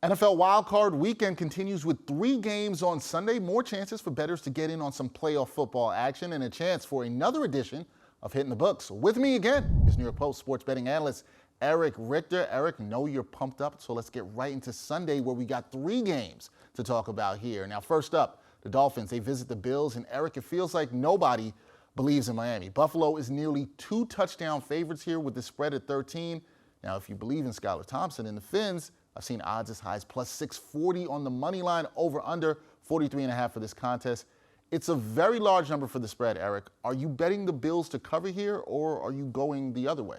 NFL wildcard weekend continues with 3 games on Sunday. More chances for bettors to get in on some playoff football action and a chance for another edition of Hitting the Books. With me again is New York Post sports betting analyst Erich Richter. Eric, know you're pumped up, so let's get right into Sunday where we got 3 games to talk about here. Now, first up, the Dolphins, they visit the Bills, and Eric, it feels like nobody believes in Miami. Buffalo is nearly 2 touchdown favorites here with the spread at 13. Now, if you believe in Skylar Thompson and the Fins, I've seen odds as high as plus 640 on the money line, over under 43.5 for this contest. It's a very large number for the spread, Eric. Are you betting the Bills to cover here, or are you going the other way?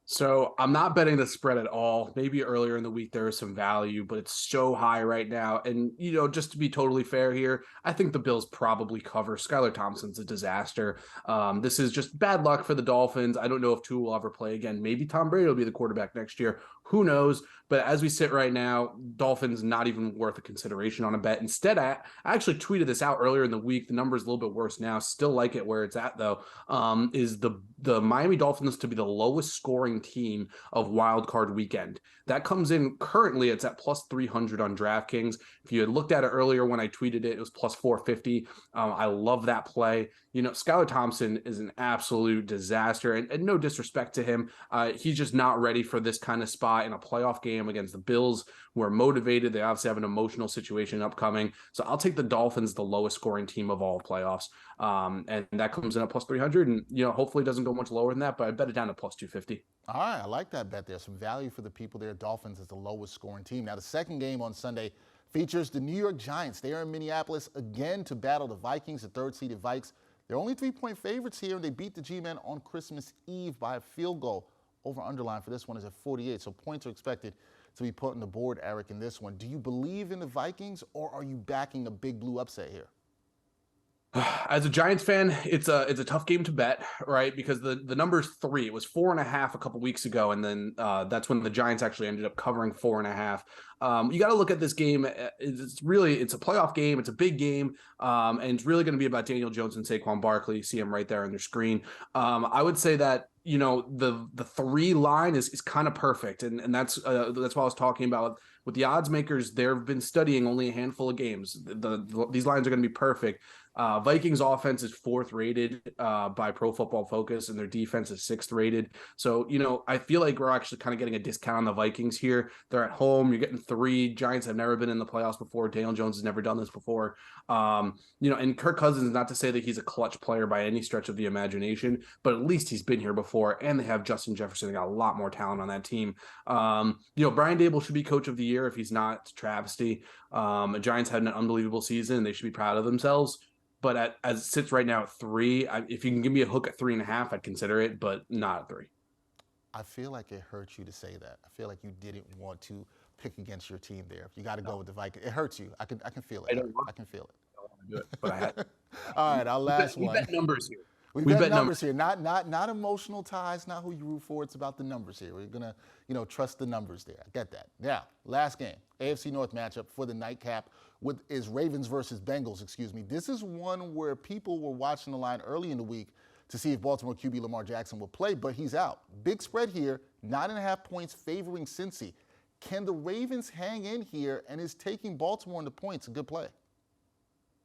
So I'm not betting the spread at all. Maybe earlier in the week there is some value, but it's so high right now. And, just to be totally fair here, I think the Bills probably cover. Skylar Thompson's a disaster. This is just bad luck for the Dolphins. I don't know if Tua will ever play again. Maybe Tom Brady will be the quarterback next year. Who knows? But as we sit right now, Dolphins not even worth a consideration on a bet. Instead, I actually tweeted this out earlier in the week. The number's a little bit worse now. Still like it where it's at, though. Is the Miami Dolphins to be the lowest scoring team of wild card weekend. That comes in currently, it's at plus 300 on DraftKings. If you had looked at it earlier when I tweeted it, it was plus 450. I love that play. Skylar Thompson is an absolute disaster, and no disrespect to him. He's just not ready for this kind of spot in a playoff game against the Bills, who are motivated. They obviously have an emotional situation upcoming. So I'll take the Dolphins, the lowest scoring team of all playoffs. And that comes in at plus 300, and hopefully it doesn't go much lower than that, but I bet it down to plus 250. All right, I like that bet. There's some value for the people there. Dolphins is the lowest scoring team. Now, the second game on Sunday features the New York Giants. They are in Minneapolis again to battle the Vikings, the third-seeded Vikes. They're only 3-point favorites here, and they beat the G-Men on Christmas Eve by a field goal. Over-underline for this one is at 48, so points are expected to be put on the board, Eric, in this one. Do you believe in the Vikings, or are you backing a big blue upset here? As a Giants fan, it's a tough game to bet, right? Because the number's 3. It was 4.5 a couple weeks ago, and then that's when the Giants actually ended up covering 4.5. You got to look at this game. It's a playoff game. It's a big game, and it's really going to be about Daniel Jones and Saquon Barkley. You see him right there on their screen. I would say that the 3 line is kind of perfect, and that's what I was talking about with the odds makers. They've been studying only a handful of games. These lines are going to be perfect. Vikings offense is 4th rated by Pro Football Focus, and their defense is 6th rated. So, I feel like we're actually kind of getting a discount on the Vikings here. They're at home. You're getting 3. Giants have never been in the playoffs before. Daniel Jones has never done this before. And Kirk Cousins, not to say that he's a clutch player by any stretch of the imagination, but at least he's been here before, and they have Justin Jefferson. They got a lot more talent on that team. Brian Dable should be coach of the year. If he's not, it's a travesty. The Giants had an unbelievable season, and they should be proud of themselves. But as it sits right now at 3, if you can give me a hook at 3.5, I'd consider it, but not at 3. I feel like it hurts you to say that. I feel like you didn't want to pick against your team there. You got to go with the Vikings. It hurts you. I can feel it. I can feel it. I don't want to do it, but I had. All right, our last one. We bet numbers here. We bet numbers here, not emotional ties, not who you root for. It's about the numbers here. We're gonna, trust the numbers there. I get that. Now, last game, AFC North matchup for the nightcap is Ravens versus Bengals. This is one where people were watching the line early in the week to see if Baltimore QB Lamar Jackson will play, but he's out. Big spread here, 9.5 points favoring Cincy. Can the Ravens hang in here, and is taking Baltimore in the points a good play?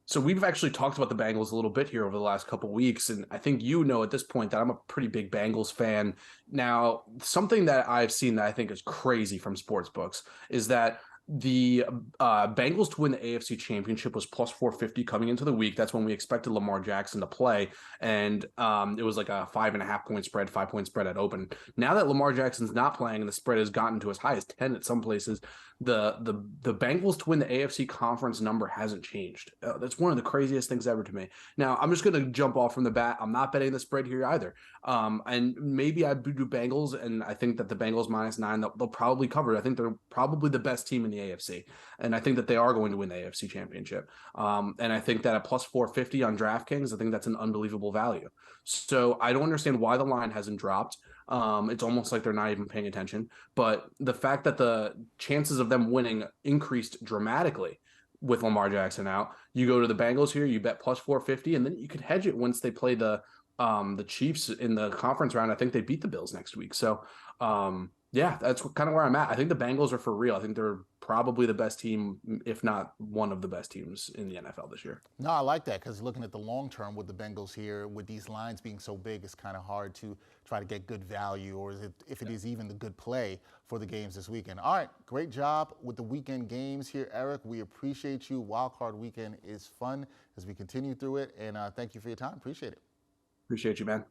So we've actually talked about the Bengals a little bit here over the last couple of weeks, and I think at this point that I'm a pretty big Bengals fan. Now, something that I've seen that I think is crazy from sportsbooks is that the Bengals to win the AFC Championship was plus 450 coming into the week. That's when we expected Lamar Jackson to play, and it was like a 5.5 point spread, 5-point spread at open. Now that Lamar Jackson's not playing and the spread has gotten to as high as 10 at some places, the Bengals to win the AFC conference number hasn't changed. That's one of the craziest things ever to me. Now, I'm just going to jump off from the bat. I'm not betting the spread here either. And maybe I do Bengals, and I think that the Bengals -9, they'll probably cover it. I think they're probably the best team in the AFC, and I think that they are going to win the AFC Championship. And I think that at plus 450 on DraftKings, I think that's an unbelievable value. So I don't understand why the line hasn't dropped. It's almost like they're not even paying attention. But the fact that the chances of them winning increased dramatically with Lamar Jackson out, you go to the Bengals here, you bet plus 450, and then you could hedge it once they play the Chiefs in the conference round. I think they beat the Bills next week. So Yeah, that's kind of where I'm at. I think the Bengals are for real. I think they're probably the best team, if not one of the best teams in the NFL this year. No, I like that because looking at the long term with the Bengals here, with these lines being so big, it's kind of hard to try to get good value, or is it, if it is even the good play for the games this weekend. All right, great job with the weekend games here, Eric. We appreciate you. Wild Card Weekend is fun as we continue through it, and thank you for your time. Appreciate it. Appreciate you, man.